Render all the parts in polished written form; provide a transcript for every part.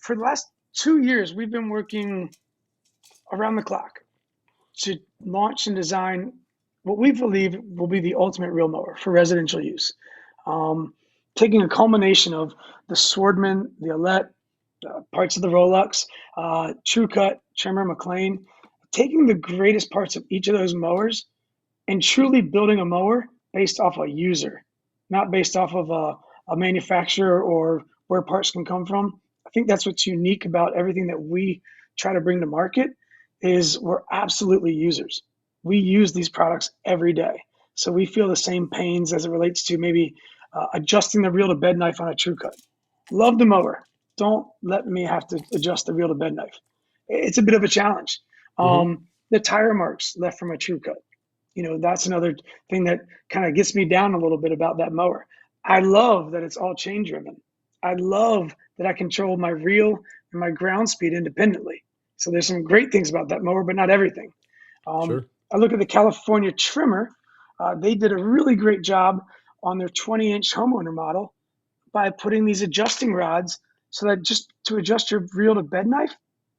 for the last 2 years, we've been working around the clock to launch and design what we believe will be the ultimate reel mower for residential use. Taking a culmination of the Swordman, the Alette, parts of the Rolex, True Cut, Trimmer, McLean, taking the greatest parts of each of those mowers and truly building a mower based off a user, not based off of a manufacturer or where parts can come from. I think that's what's unique about everything that we try to bring to market is we're absolutely users. We use these products every day. So we feel the same pains as it relates to maybe adjusting the reel to bed knife on a True Cut. Love the mower. Don't let me have to adjust the reel to bed knife. It's a bit of a challenge. The tire marks left from a True Cut. That's another thing that kind of gets me down a little bit about that mower. I love that it's all chain driven. I love that I control my reel and my ground speed independently. So there's some great things about that mower, but not everything. Sure. I look at the California Trimmer. They did a really great job on their 20-inch homeowner model by putting these adjusting rods so that just to adjust your reel to bed knife,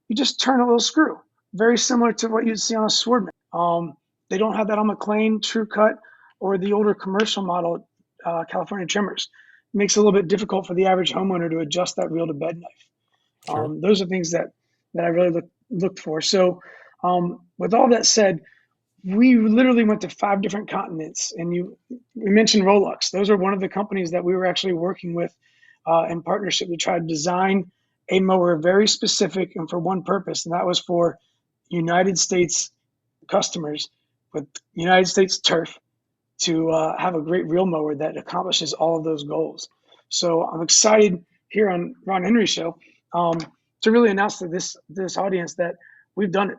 you just turn a little screw. Very similar to what you'd see on a Swordman. They don't have that on McLean, True Cut, or the older commercial model California Trimmers. It makes it a little bit difficult for the average homeowner to adjust that reel to bed knife. Sure. Those are things that I really looked for. So with all that said, we literally went to 5 different continents, and we mentioned Rolex. Those are one of the companies that we were actually working with in partnership to try to design a mower very specific and for one purpose, and that was for United States customers with United States turf to have a great reel mower that accomplishes all of those goals. So I'm excited here on Ron Henry's show to really announce to this audience that we've done it.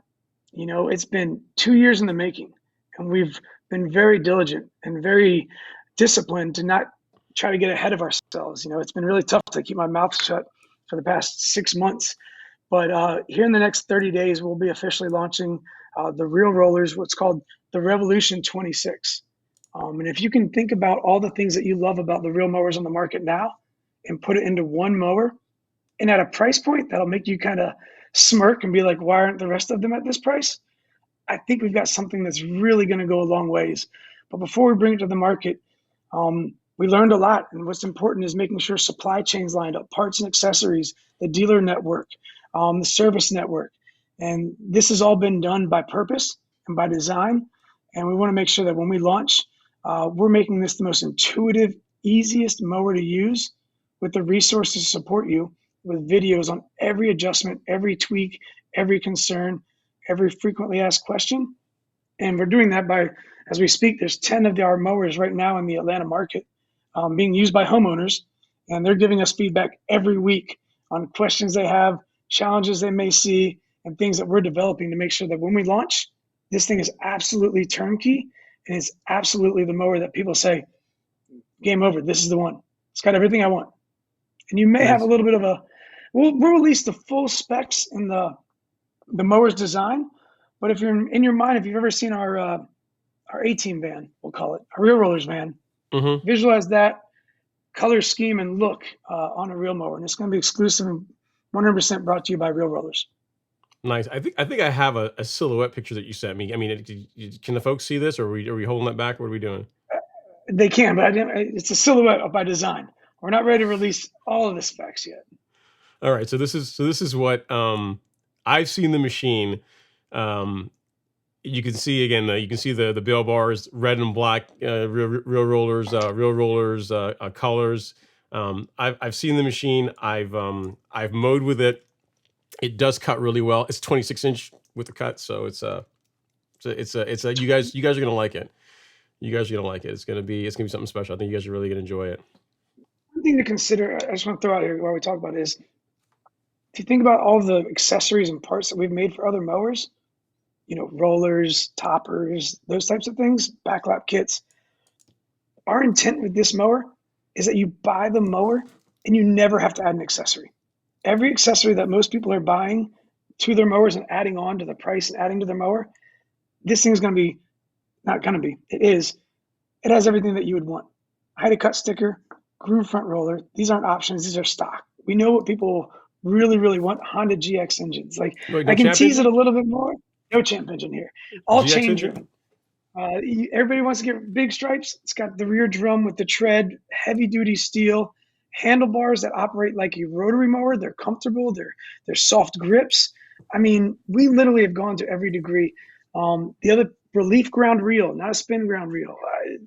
It's been 2 years in the making, and we've been very diligent and very disciplined to not try to get ahead of ourselves. It's been really tough to keep my mouth shut for the past 6 months. But here in the next 30 days, we'll be officially launching the reel rollers, what's called the Revolution 26. And if you can think about all the things that you love about the reel mowers on the market now and put it into one mower, and at a price point that'll make you kind of smirk and be like, why aren't the rest of them at this price? I think we've got something that's really going to go a long ways. But before we bring it to the market, we learned a lot. And what's important is making sure supply chains lined up, parts and accessories, the dealer network, the service network. And this has all been done by purpose and by design. And we want to make sure that when we launch, we're making this the most intuitive, easiest mower to use with the resources to support you with videos on every adjustment, every tweak, every concern, every frequently asked question. And we're doing that by, as we speak, there's 10 of our mowers right now in the Atlanta market being used by homeowners. And they're giving us feedback every week on questions they have, challenges they may see, and things that we're developing to make sure that when we launch, this thing is absolutely turnkey and it's absolutely the mower that people say, game over, this is the one. It's got everything I want. And you may have a little bit of we'll release the full specs in the mower's design, but if you're in your mind, if you've ever seen our A-Team van, we'll call it, our reel rollers van, visualize that color scheme and look on a reel mower, and it's going to be exclusive and 100% brought to you by Reel Rollers. Nice. I think I have a silhouette picture that you sent me. I mean, can the folks see this, or are we holding it back? What are we doing? They can, but it's a silhouette by design. We're not ready to release all of the specs yet. All right. So this is what I've seen the machine. You can see again. You can see the bail bars, red and black, real rollers, colors. I've seen the machine. I've mowed with it. It does cut really well. It's 26-inch with the cut, so it's you guys are gonna like it. You guys are gonna like it. It's gonna be something special. I think you guys are really gonna enjoy it. One thing to consider, I just want to throw out here while we talk about it, is if you think about all the accessories and parts that we've made for other mowers, rollers, toppers, those types of things, backlap kits. Our intent with this mower is that you buy the mower and you never have to add an accessory. Every accessory that most people are buying to their mowers and adding on to the price and adding to their mower, this thing is going to be, not going to be, it is, it has everything that you would want. Hide a cut sticker, groove front roller. These aren't options, these are stock. We know what people really, really want Honda GX engines. Like Wait, no I can champ tease it a engine? little bit more. No champ engine here. All GX chain engine? driven. Everybody wants to get big stripes. It's got the rear drum with the tread, heavy duty steel, handlebars that operate like a rotary mower. They're comfortable. They're soft grips. I mean, we literally have gone to every degree. The other relief ground reel, not a spin ground reel.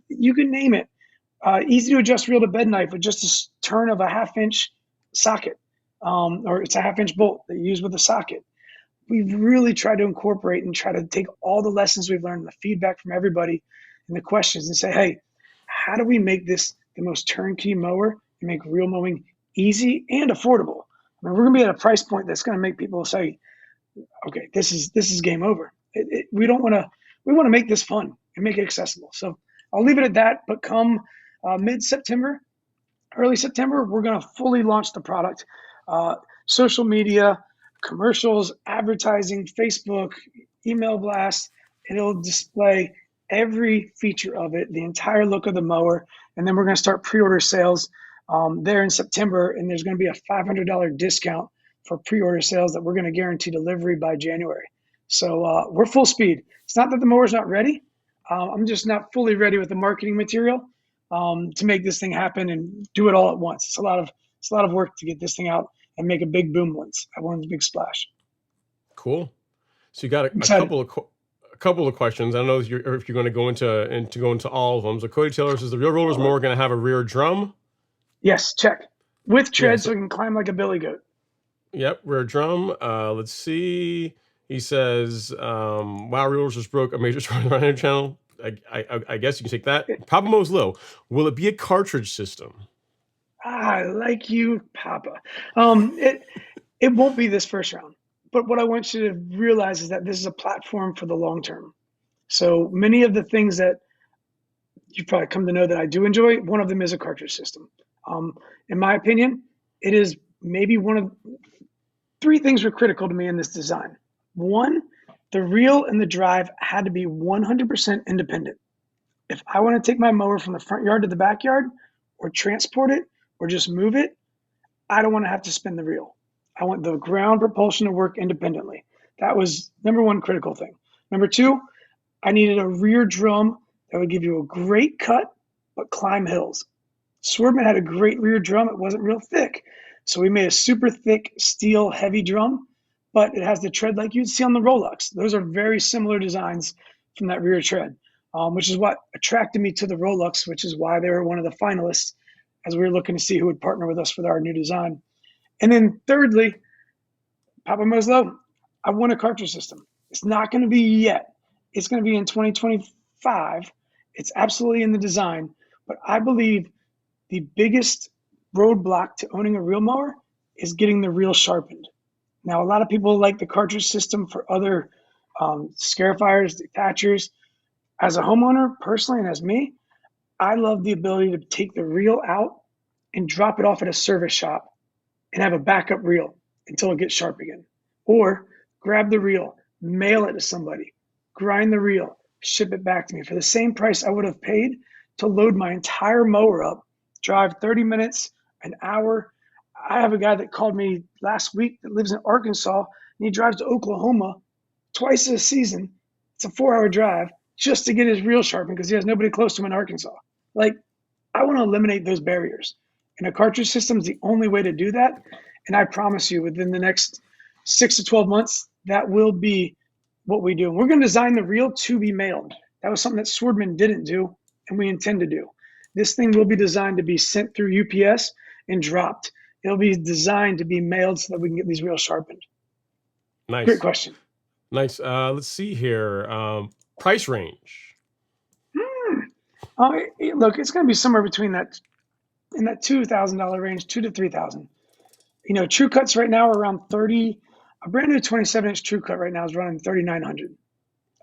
You can name it. Easy to adjust reel to bed knife with just a turn of a half-inch socket, or it's a half-inch bolt that you use with a socket. We've really tried to incorporate and try to take all the lessons we've learned, the feedback from everybody, and the questions, and say, hey, how do we make this the most turnkey mower and make reel mowing easy and affordable? I mean, we're going to be at a price point that's going to make people say, okay, this is game over. We don't want to. We want to make this fun and make it accessible. So I'll leave it at that. But come mid-September, early September, we're going to fully launch the product. Social media, commercials, advertising, Facebook, email blasts, and it'll display every feature of it, the entire look of the mower. And then we're going to start pre-order sales there in September. And there's going to be a $500 discount for pre-order sales that we're going to guarantee delivery by January. So we're full speed. It's not that the mower's not ready. I'm just not fully ready with the marketing material to make this thing happen and do it all at once. It's a lot of work to get this thing out and make a big boom once. I want a big splash. Cool. So you got I'm a excited. couple of questions. I don't know if you're going to go into all of them. So Cody Taylor says the real rollers more going to have a rear drum. Yes, check. With tread Yes. so it can climb like a billy goat. Yep, rear drum. Let's see. He says, "Wow, reelers just broke a major sport on the right channel." I guess you can take that. Papa Mo's low. Will it be a cartridge system? I like you, Papa. It won't be this first round. But what I want you to realize is that this is a platform for the long term. So many of the things that you've probably come to know that I do enjoy, one of them is a cartridge system. In my opinion, it is maybe one of three things were critical to me in this design. One, the reel and the drive had to be 100% independent. If I want to take my mower from the front yard to the backyard or transport it or just move it, I don't want to have to spin the reel. I want the ground propulsion to work independently. That was number one critical thing. Number two, I needed a rear drum that would give you a great cut but climb hills. Swordman had a great rear drum. It wasn't real thick. So we made a super thick steel heavy drum, but it has the tread like you'd see on the Rolex. Those are very similar designs from that rear tread, which is what attracted me to the Rolex, which is why they were one of the finalists as we were looking to see who would partner with us for our new design. And then thirdly, Papa Moslow, I want a cartridge system. It's not going to be yet. It's going to be in 2025. It's absolutely in the design, but I believe the biggest roadblock to owning a reel mower is getting the reel sharpened. Now, a lot of people like the cartridge system for other scarifiers, detachers. As a homeowner, personally, and as me, I love the ability to take the reel out and drop it off at a service shop and have a backup reel until it gets sharp again. Or grab the reel, mail it to somebody, grind the reel, ship it back to me for the same price I would have paid to load my entire mower up, drive 30 minutes, an hour. I have a guy that called me last week that lives in Arkansas and he drives to Oklahoma twice a season. It's a 4-hour drive just to get his reel sharpened because he has nobody close to him in Arkansas. Like, I want to eliminate those barriers. And a cartridge system is the only way to do that. And I promise you, within the next 6 to 12 months, that will be what we do. And we're going to design the reel to be mailed. That was something that Swordman didn't do, and we intend to do. This thing will be designed to be sent through UPS and dropped. It'll be designed to be mailed so that we can get these reels sharpened. Nice. Great question. Nice. Let's see here. Price range. Look, it's going to be somewhere between that in that $2,000 range, $2,000 to $3,000. You know, True Cuts right now are around 30. A brand new 27-inch True Cut right now is running 3,900.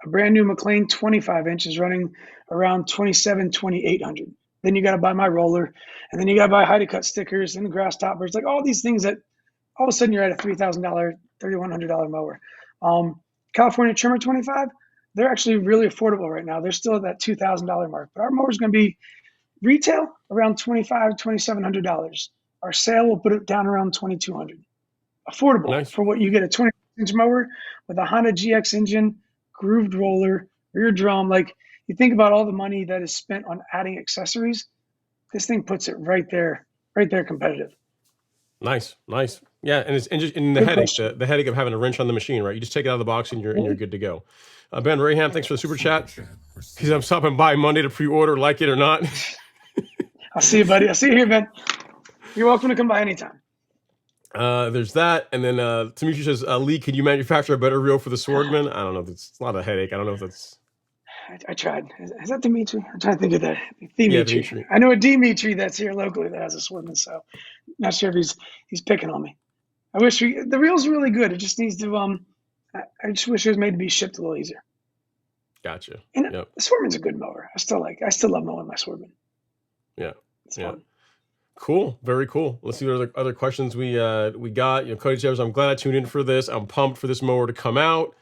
A brand new McLean 25-inch is running around 27, 2,800. Then you got to buy my roller, and then you got to buy Heidi Cut stickers and the grass toppers, like all these things that all of a sudden you're at a $3,000, $3,100 mower. California Trimmer 25, they're actually really affordable right now. They're still at that $2,000 mark, but our mower is going to be retail around $2,500, $2,700. Our sale will put it down around $2,200. affordable Nice. for what you get, a 20-inch mower with a Honda GX engine, grooved roller, rear drum. Like, you think about all the money that is spent on adding accessories, this thing puts it right there competitive. Nice. Nice. Yeah, and it's and just in the Good headache, question. the headache of having a wrench on the machine, right? You just take it out of the box and you're good to go. Ben Raham, thanks for the super chat. Because I'm stopping by Monday to pre-order, like it or not. I'll see you, buddy. I'll see you here, Ben. You're welcome to come by anytime. There's that, and then Tamusha says, Lee, can you manufacture a better reel for the Swordman? I don't know. It's a lot of headache. I don't know if that's I tried. Is that Dimitri? I'm trying to think of that. yeah, Dimitri. Dimitri. I know a Dimitri that's here locally that has a Swordman, so not sure if he's picking on me. I wish the reel's really good. It just needs to I just wish it was made to be shipped a little easier. Gotcha. And Yep. the Swordman's a good mower. I still love mowing my Swordman. Yeah. It's Yeah. fun. Cool. Very cool. Let's see what other questions we got. Cody says, I'm glad I tuned in for this. I'm pumped for this mower to come out.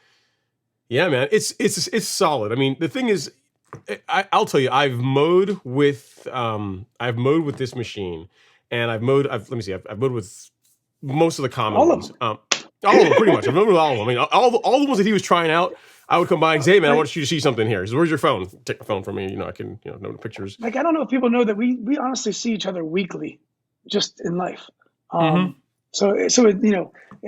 Yeah, man. It's solid. I mean, the thing is, I'll tell you, I've mowed with this machine, and I've mowed with most of the common All of ones. them. All of them, pretty much. I've mowed with all of them. I mean, all the ones that he was trying out, I would come by and say, hey, man, I want you to see something here. He says, where's your phone? Take the phone from me. I can, know the pictures. Like, I don't know if people know that we honestly see each other weekly, just in life. So it'd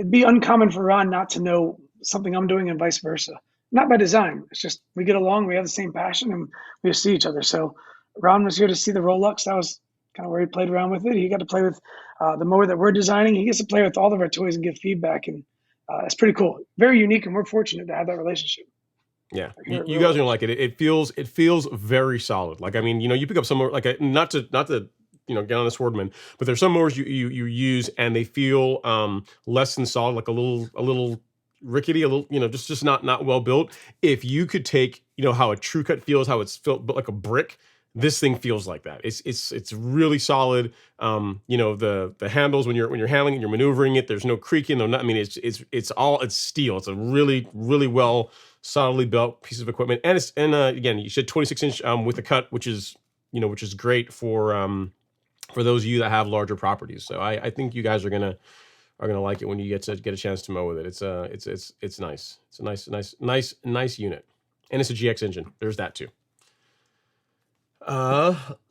be uncommon for Ron not to know something I'm doing and vice versa. Not by design. It's just we get along, we have the same passion, and we just see each other. So Ron was here to see the Rolex. That was kind of where he played around with it. He got to play with the mower that we're designing. He gets to play with all of our toys and give feedback, and it's pretty cool. Very unique, and we're fortunate to have that relationship. Yeah, you guys are gonna like it. It feels very solid. Like, I mean, you pick up some more, like, not to get on the Swordman, but there's some mowers you use and they feel less than solid, like a little rickety, a little just not well built. If you could take how a True Cut feels, how it's built like a brick, this thing feels like that. It's really solid. The handles when you're handling it, you're maneuvering it. There's no creaking, no. I mean, it's steel. It's a really well solidly built piece of equipment, and again, you said 26-inch with a cut, which is great for those of you that have larger properties. So I think you guys are gonna like it when you get a chance to mow with it. It's nice. It's a nice unit, and it's a GX engine. There's that too.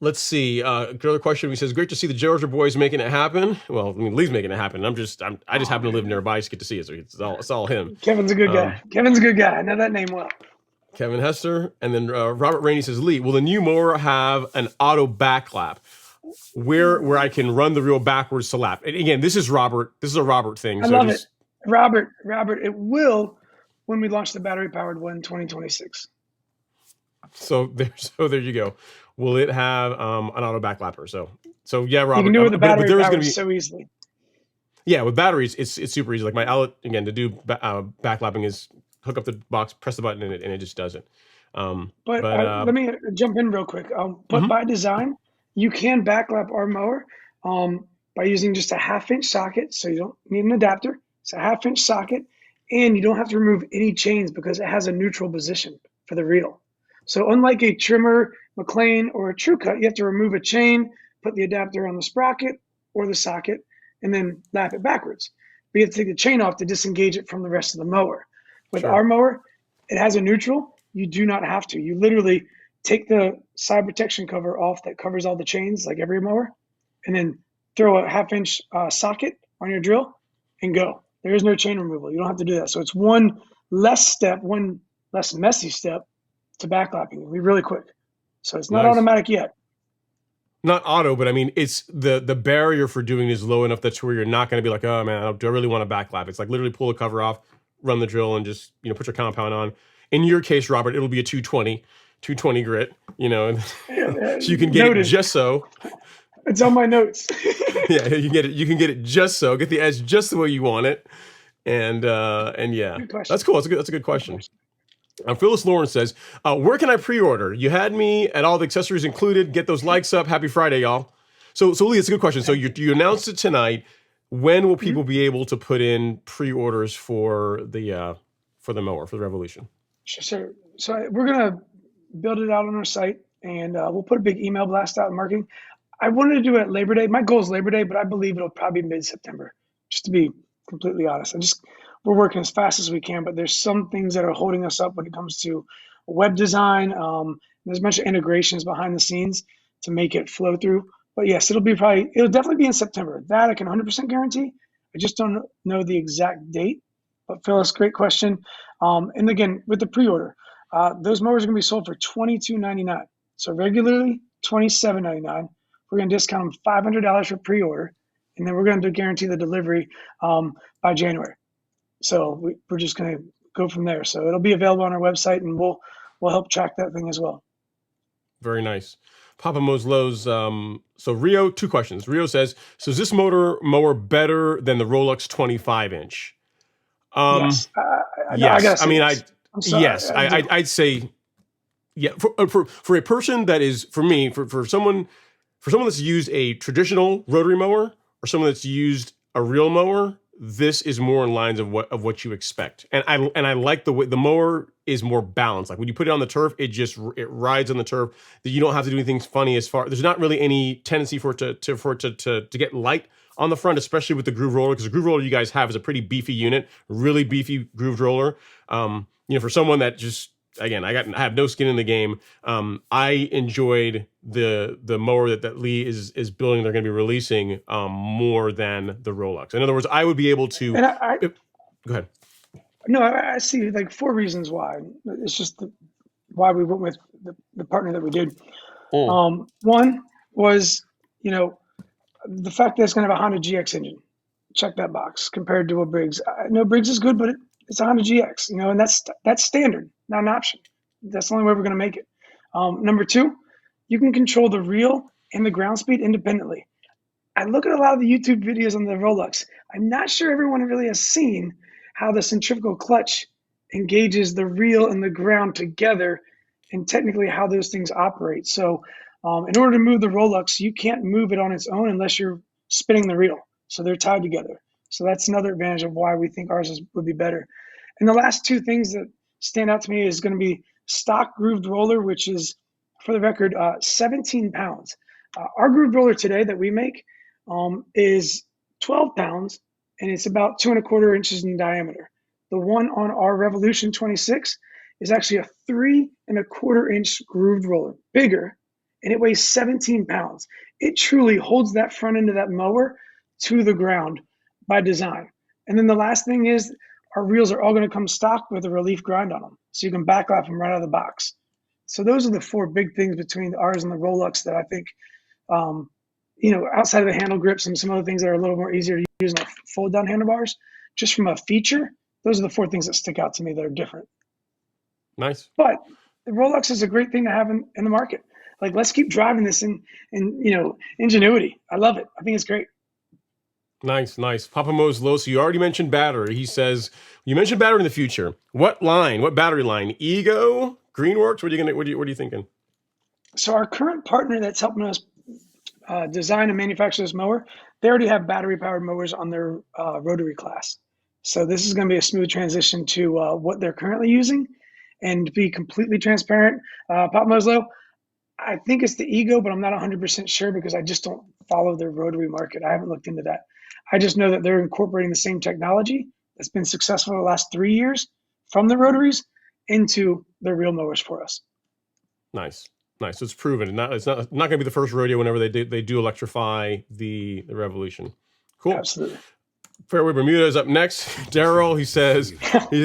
Let's see. Another question. He says, "Great to see the Georgia boys making it happen." Well, I mean, Lee's making it happen. I just happen to live nearby. I just get to see it. So it's all him. Kevin's a good guy. Kevin's a good guy. I know that name well. Kevin Hester, and then Robert Rainey says, "Lee, will the new mower have an auto back lap where I can run the reel backwards to lap?" And again, this is Robert. This is a Robert thing. I love it, Robert. It will when we launch the battery powered one in 2026. So there you go. Will it have an auto backlapper? So yeah, Robert. You can do it with the battery there's powered gonna be, so easily. Yeah, with batteries, it's super easy. Like my outlet, again, to do backlapping is hook up the box, press the button, and it just does it. But let me jump in real quick. But by design, you can backlap our mower by using just a 1/2-inch socket. So you don't need an adapter. It's a 1/2-inch socket, and you don't have to remove any chains because it has a neutral position for the reel. So unlike a trimmer, McLean, or a True Cut, you have to remove a chain, put the adapter on the sprocket or the socket, and then lap it backwards. But you have to take the chain off to disengage it from the rest of the mower. With our mower, it has a neutral. You do not have to. You literally take the side protection cover off that covers all the chains, like every mower, and then throw a 1/2-inch socket on your drill and go. There is no chain removal. You don't have to do that. So it's one less messy step to backlapping. It'll be really quick. So it's not automatic yet. Not auto, but I mean, it's the barrier for doing is low enough that's where you're not going to be like, oh man, do I really want to backlap? It's like literally pull the cover off, run the drill, and just put your compound on. In your case, Robert, it'll be a 220 grit, so you can get it just so. It's on my notes. Yeah, you can get it just so, get the edge just the way you want it, and yeah, that's cool. That's a good question. Phyllis Lawrence says, where can I pre-order? You had me at all the accessories included. Get those likes up. Happy Friday, y'all. So Lee, it's a good question. So you announced it tonight. When will people be able to put in pre-orders for the mower, for the Revolution? Sure. So we're going to build it out on our site, and we'll put a big email blast out in marketing. I wanted to do it at Labor Day. My goal is Labor Day, but I believe it'll probably be mid-September, just to be completely honest. We're working as fast as we can, but there's some things that are holding us up when it comes to web design. There's a bunch of integrations behind the scenes to make it flow through. But yes, it'll definitely be in September. That I can 100% guarantee. I just don't know the exact date. But Phyllis, great question. And again, with the pre-order, those mowers are going to be sold for $22.99. So regularly $27.99. We're going to discount them $500 for pre-order, and then we're going to guarantee the delivery by January. So we're just going to go from there. So it'll be available on our website, and we'll help track that thing as well. Very nice. Papa Moslow's, so Rio, 2 questions. Rio says, so is this mower better than the Rolex 25-inch? Yes. Yes. I'm sorry. Yes. I'd say, yeah. For a person that is, for me, for someone that's used a traditional rotary mower or someone that's used a real mower, this is more in lines of what you expect. And I like the way the mower is more balanced. Like when you put it on the turf, it rides on the turf. That you don't have to do anything funny as far. There's not really any tendency for it to get light on the front, especially with the groove roller, because the groove roller you guys have is a pretty beefy unit, really beefy grooved roller. For someone that just, again, I have no skin in the game. I enjoyed the mower that Lee is building. They're going to be releasing more than the Rolex. In other words, I would be able to. Go ahead. No, I see like 4 reasons why. It's just why we went with the partner that we did. One was, the fact that it's going to have a Honda GX engine. Check that box compared to a Briggs. I know Briggs is good, but it's a Honda GX, and that's standard, not an option. That's the only way we're going to make it. Number 2, you can control the reel and the ground speed independently. I look at a lot of the YouTube videos on the Rolex. I'm not sure everyone really has seen how the centrifugal clutch engages the reel and the ground together, and technically how those things operate. So in order to move the Rolex, you can't move it on its own unless you're spinning the reel. So they're tied together. So that's another advantage of why we think ours would be better. And the last 2 things that stand out to me is going to be stock grooved roller, which is, for the record, 17 pounds. Our grooved roller today that we make is 12 pounds, and it's about 2¼ inches in diameter. The one on our Revolution 26 is actually a 3¼ inch grooved roller, bigger, and it weighs 17 pounds. It truly holds that front end of that mower to the ground by design. And then the last thing is our reels are all going to come stock with a relief grind on them, so you can backlap them right out of the box. So those are the 4 big things between ours and the Rolex that I think, outside of the handle grips and some other things that are a little more easier to use in fold down handlebars, just from a feature, those are the 4 things that stick out to me that are different. Nice. But the Rolex is a great thing to have in the market. Like, let's keep driving this in ingenuity. I love it. I think it's great. Nice. Papa Mo's low. So you already mentioned battery. He says, you mentioned battery in the future. What battery line? Ego? Greenworks? What are you thinking? So our current partner that's helping us design and manufacture this mower, they already have battery powered mowers on their rotary class. So this is going to be a smooth transition to what they're currently using. And to be completely transparent, Papa Mo's, I think it's the Ego, but I'm not 100% sure because I just don't follow their rotary market. I haven't looked into that. I just know that they're incorporating the same technology that's been successful the last 3 years from the rotaries into their real mowers for us. Nice. So it's proven. It's not going to be the first rodeo whenever they do electrify the Revolution. Cool. Absolutely. Fairway Bermuda is up next. Daryl, he says,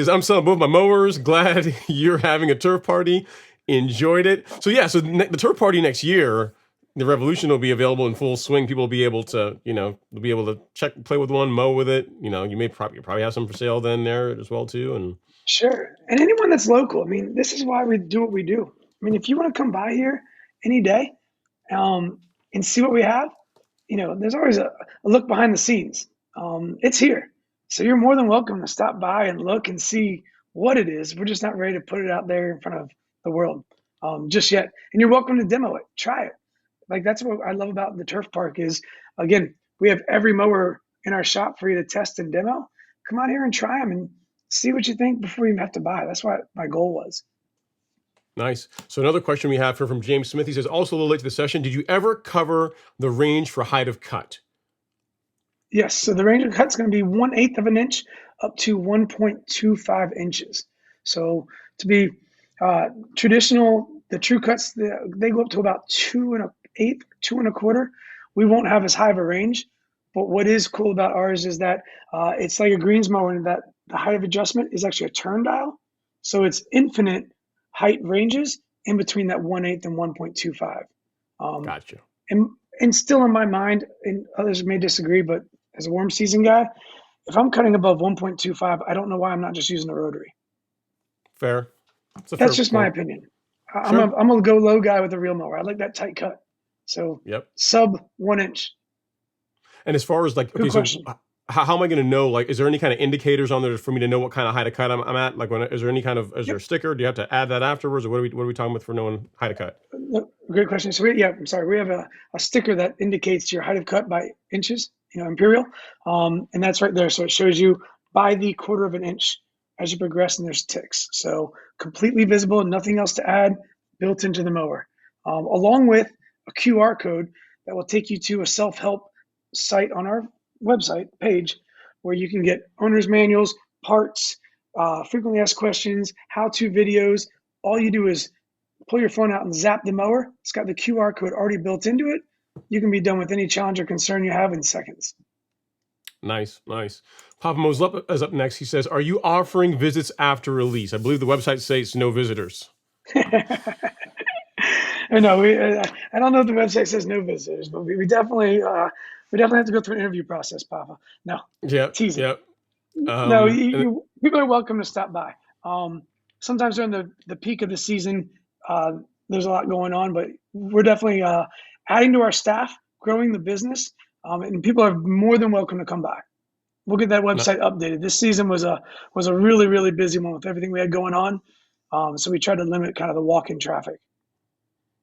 I'm selling both my mowers. Glad you're having a turf party. Enjoyed it. So yeah, the turf party next year, the Revolution will be available in full swing. People will be able to, play with one, mow with it. You may probably have some for sale then there as well too. And sure. And anyone that's local, this is why we do what we do. If you want to come by here any day and see what we have, there's always a look behind the scenes. It's here. So you're more than welcome to stop by and look and see what it is. We're just not ready to put it out there in front of the world just yet. And you're welcome to demo it. Try it. Like, that's what I love about the turf park is, again, we have every mower in our shop for you to test and demo. Come out here and try them and see what you think before you even have to buy. That's what my goal was. Nice. So another question we have here from James Smith. He says, also a little late to the session, did you ever cover the range for height of cut? Yes, so the range of cut is going to be 1/8 of an inch up to 1.25 inches. So to be traditional, the true cuts, they go up to about 2 1/8, 2 1/4. We won't have as high of a range, but what is cool about ours is that it's like a greens mower in that the height of adjustment is actually a turn dial. So it's infinite height ranges in between that 1/8 and 1.25. Um, Gotcha. and and still in my mind, and others may disagree, but as a warm season guy, if I'm cutting above 1.25, I don't know why I'm not just using a rotary. Fair. It's a fair That's just my point. opinion. Sure. I'm a go low guy with a real mower. I like that tight cut. So Yep. sub 1 inch. And as far as like, Good okay, so question. how am I going to know? Like, is there any kind of indicators on there for me to know what kind of height of cut I'm at? Like, is there any kind of is there Yep. a sticker? Do you have to add that afterwards, or what are we talking about for knowing height of cut? Great question. So I'm sorry. We have a sticker that indicates your height of cut by inches, imperial. And that's right there. So it shows you by the 1/4 of an inch as you progress, and there's ticks. So completely visible, nothing else to add, built into the mower, along with a QR code that will take you to a self-help site on our website page where you can get owner's manuals, parts, frequently asked questions, how-to videos. All you do is pull your phone out and zap the mower. It's got the QR code already built into it. You can be done with any challenge or concern you have in seconds. Nice, nice. Papa Mo's is up next. He says, "Are you offering visits after release?" I believe the website says no visitors. No, I don't know if the website says no visitors, but we definitely have to go through an interview process, Papa. No, Yep, teasing. yep. No, And people are welcome to stop by. Sometimes during the peak of the season, there's a lot going on, but we're definitely adding to our staff, growing the business, and people are more than welcome to come by. We'll get that not, website updated. This season was a really really busy one with everything we had going on, so we tried to limit kind of the walk-in traffic.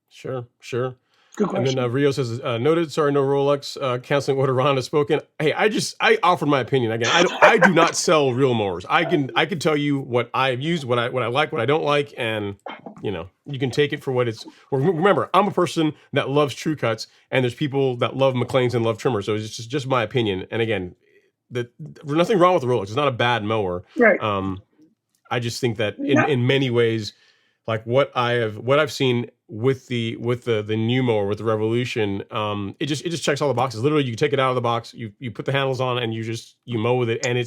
sure, sure. Good And then question. Rio says, "Noted. Sorry, no Rolex. Canceling order. Ron has spoken." Hey, I offered my opinion again. I do not sell real mowers. I can tell you what I've used, what I like, what I don't like, and you can take it for what it's. Well, remember, I'm a person that loves true cuts, and there's people that love McLean's and love trimmers. So it's just my opinion. And again, there's nothing wrong with the Rolex. It's not a bad mower. Right. I just think that No, in many ways, like what I've seen with the new mower with the Revolution, it just checks all the boxes. Literally, you take it out of the box, you put the handles on, and you mow with it, and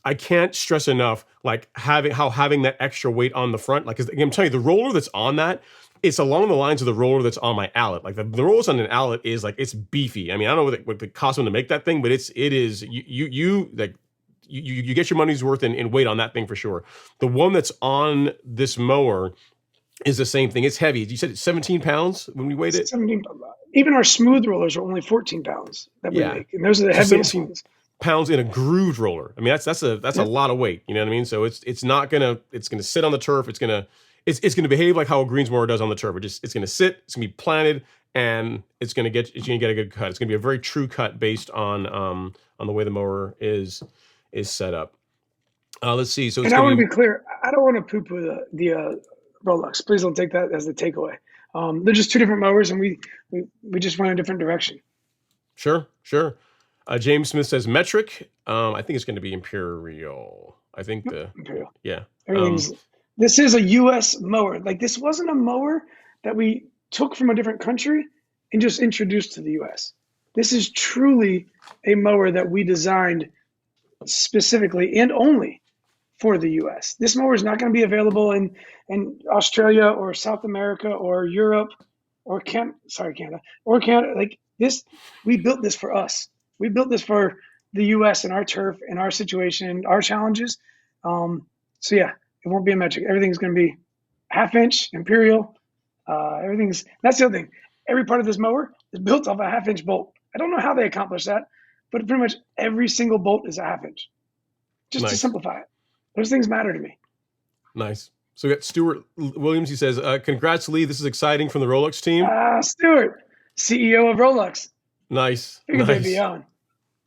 I can't stress enough like having that extra weight on the front. Like, 'cause I'm telling you, the roller that's on that, it's along the lines of the roller that's on my Allet. Like the rollers on an Allet is like, it's beefy. I mean, I don't know what the cost them to make that thing, but it is you like you get your money's worth in weight on that thing for sure. The one that's on this mower is the same thing. It's heavy. You said it's 17 pounds when we weighed it? 17. Even our smooth rollers are only 14 pounds that we Yeah. make, and those are the So heaviest 17 ones. pounds in a grooved roller. I mean, that's a Yep. lot of weight. You know what I mean? So it's gonna sit on the turf. It's gonna behave like how a greens mower does on the turf. It's gonna sit. It's gonna be planted, and it's gonna get a good cut. It's gonna be a very true cut based on the way the mower is set up. Let's see. So it's And I want gonna to be be clear. I don't want to poo-poo the Rolex. Please don't take that as the takeaway. They're just two different mowers, and we just went a different direction. sure, sure. James Smith says metric. I think it's going to be imperial. I think Yep. Imperial. yeah. Everything's. This is a U.S. mower. Like, this wasn't a mower that we took from a different country and just introduced to the U.S. This is truly a mower that we designed specifically and only for the U.S. This mower is not going to be available in Australia or South America or Europe or Canada or Canada. Like this, we built this for us. We built this for the U.S. and our turf and our situation, our challenges. So yeah, it won't be a metric. Everything's going to be half-inch imperial. That's the other thing. Every part of this mower is built off a half-inch bolt. I don't know how they accomplished that, but pretty much every single bolt is a half-inch. Just to Nice, simplify it, those things matter to me. nice. So we got Stuart Williams. He says, "Congrats, Lee. This is exciting from the Rolex team." Stuart, CEO of Rolex. Nice, Figured they'd be nice, on.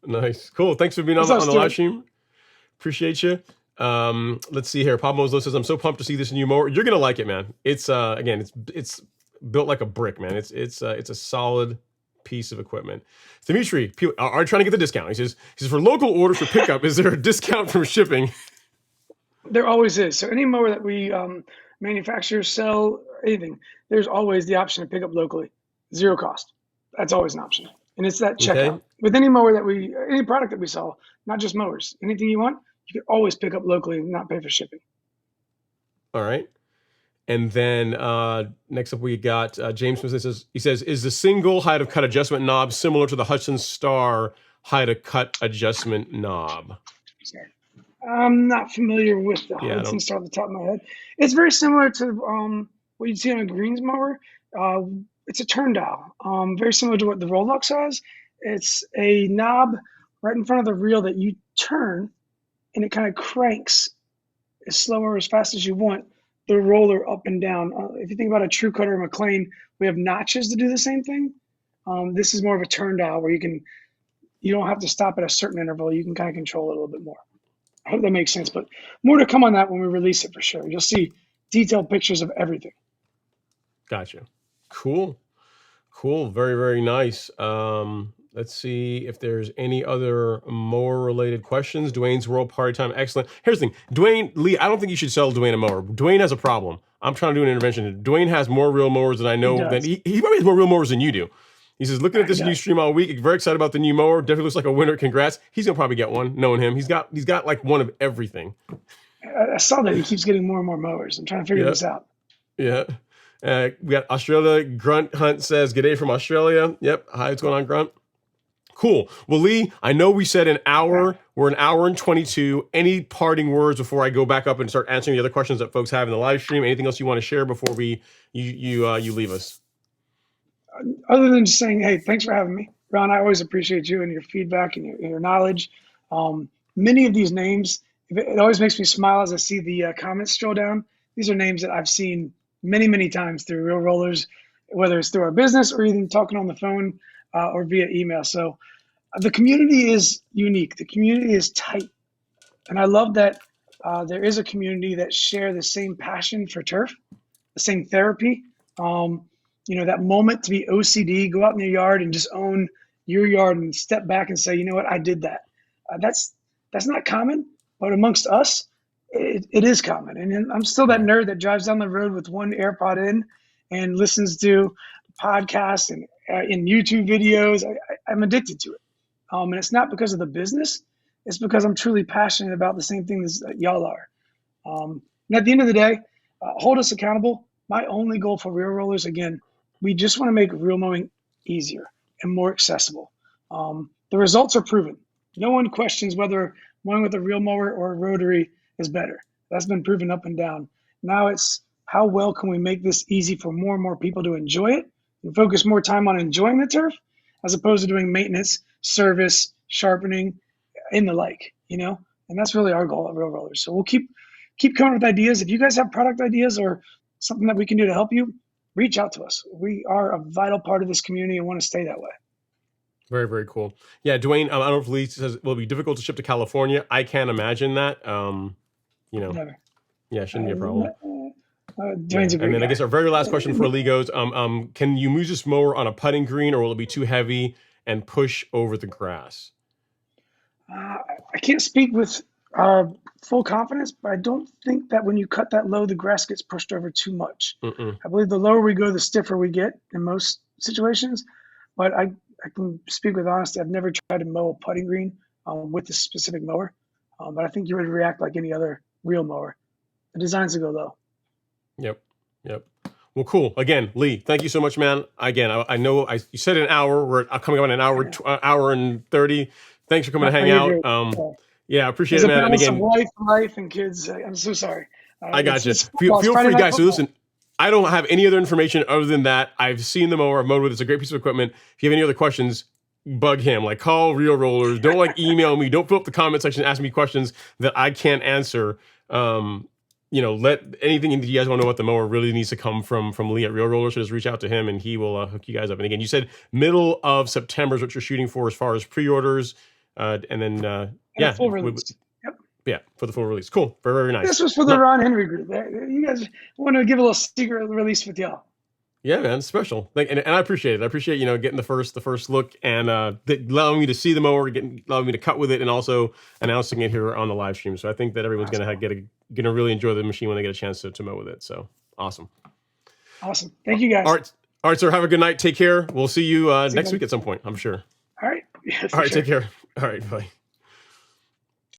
nice. Cool. Thanks for being on What's up, the live Stuart? stream. Appreciate you. Let's see here. Pablo says, "I'm so pumped to see this new mower. You're gonna like it, man. It's again, it's built like a brick, man. It's a solid piece of equipment. Dimitri, people are trying to get the discount. He says for local orders for pickup, is there a discount from shipping? There always is. So any mower that we manufacture, sell, anything, there's always the option to pick up locally, zero cost. That's always an option, and it's that checkout Okay. with any mower that any product that we sell, not just mowers. Anything you want, you can always pick up locally and not pay for shipping. All right. And then next up we got James Smith. Says, is the single height of cut adjustment knob similar to the Hudson Star height of cut adjustment knob? Sorry. I'm not familiar with the Hudson Star off the top of my head. It's very similar to what you'd see on a greens mower. It's a turn dial, very similar to what the Rolex has. It's a knob right in front of the reel that you turn, and it kind of cranks as slow or as fast as you want the roller up and down. If you think about a True Cut or a McLean, we have notches to do the same thing. This is more of a turn dial where you don't have to stop at a certain interval. You can kind of control it a little bit more. I hope that makes sense, but more to come on that when we release it for sure. You'll see detailed pictures of everything. Gotcha. Cool. Very, very nice. Let's see if there's any other mower related questions. Dwayne's World Party Time. Excellent. Here's the thing. Dwayne, Lee, I don't think you should sell Dwayne a mower. Dwayne has a problem. I'm trying to do an intervention. Dwayne has more real mowers than I know. He probably has more real mowers than you do. He says, looking at this new stream all week, very excited about the new mower. Definitely looks like a winner. Congrats. He's gonna probably get one, knowing him. He's got like one of everything. I saw that he keeps getting more and more mowers. I'm trying to figure this out. Yeah. We got Australia. Grunt Hunt says, "G'day from Australia." Yep. Hi, what's going on, Grunt? Cool. Well, Lee, I know we said an hour. We're an hour and 22. Any parting words before I go back up and start answering the other questions that folks have in the live stream? Anything else you want to share before you leave us? Other than just saying, hey, thanks for having me, Ron. I always appreciate you and your feedback and your knowledge. Many of these names, it always makes me smile as I see the comments scroll down. These are names that I've seen many, many times through Real Rollers, whether it's through our business or even talking on the phone or via email. So the community is unique. The community is tight. And I love that there is a community that share the same passion for turf, the same therapy. That moment to be OCD, go out in your yard and just own your yard and step back and say, you know what, I did that. That's not common, but amongst us, it is common. And I'm still that nerd that drives down the road with one AirPod in and listens to podcasts and in YouTube videos. I'm addicted to it. And it's not because of the business. It's because I'm truly passionate about the same things that y'all are. And at the end of the day, hold us accountable. My only goal for Real Rollers, again, we just want to make reel mowing easier and more accessible. The results are proven. No one questions whether mowing with a reel mower or a rotary is better. That's been proven up and down. Now it's how well can we make this easy for more and more people to enjoy it and focus more time on enjoying the turf as opposed to doing maintenance, service, sharpening, and the like, And that's really our goal at Real Rollers. So we'll keep coming with ideas. If you guys have product ideas or something that we can do to help you, reach out to us. We are a vital part of this community and want to stay that way. Very, very cool. Yeah, Dwayne, I don't know if Lee says it will be difficult to ship to California. I can't imagine that. Never. Yeah, shouldn't be a problem. Dwayne's a great And then guy. I guess our very last question before Lee goes, can you move this mower on a putting green or will it be too heavy and push over the grass? I can't speak with full confidence, but I don't think that when you cut that low, the grass gets pushed over too much. I believe the lower we go, the stiffer we get in most situations. But I can speak with honesty. I've never tried to mow a putting green with this specific mower, but I think you would react like any other real mower. The design's to go low. Yep. Well, cool. Again, Lee, thank you so much, man. Again, I know you said an hour. We're coming up on an hour, hour and 30. Thanks for coming to hang out. Yeah, I appreciate it, man. And again, life and kids. I'm so sorry. I got you. Feel free, guys. So listen, I don't have any other information other than that. I've seen the mower. I've mowed with it. It's a great piece of equipment. If you have any other questions, bug him. Like, call Real Rollers. Don't email me. Don't fill up the comment section and ask me questions that I can't answer. Let anything you guys want to know what the mower really needs to come from Lee at Real Rollers. So just reach out to him and he will hook you guys up. And again, you said middle of September is what you're shooting for as far as pre-orders. And then full release. Yeah, for the full release. Cool. Very, very nice. This was for the Ron Henry group. You guys want to give a little secret release with y'all. Yeah, man, it's special. And I appreciate it. I appreciate, getting the first look and allowing me to see the mower, allowing me to cut with it, and also announcing it here on the live stream. So I think that everyone's Awesome. gonna really enjoy the machine when they get a chance to mow with it. So awesome. Awesome. Thank you All guys. right, all right, sir. Have a good night. Take care. We'll see you See you, next man. week at some point, I'm sure. All right. Yeah, All for right, take sure. care. All right, bye.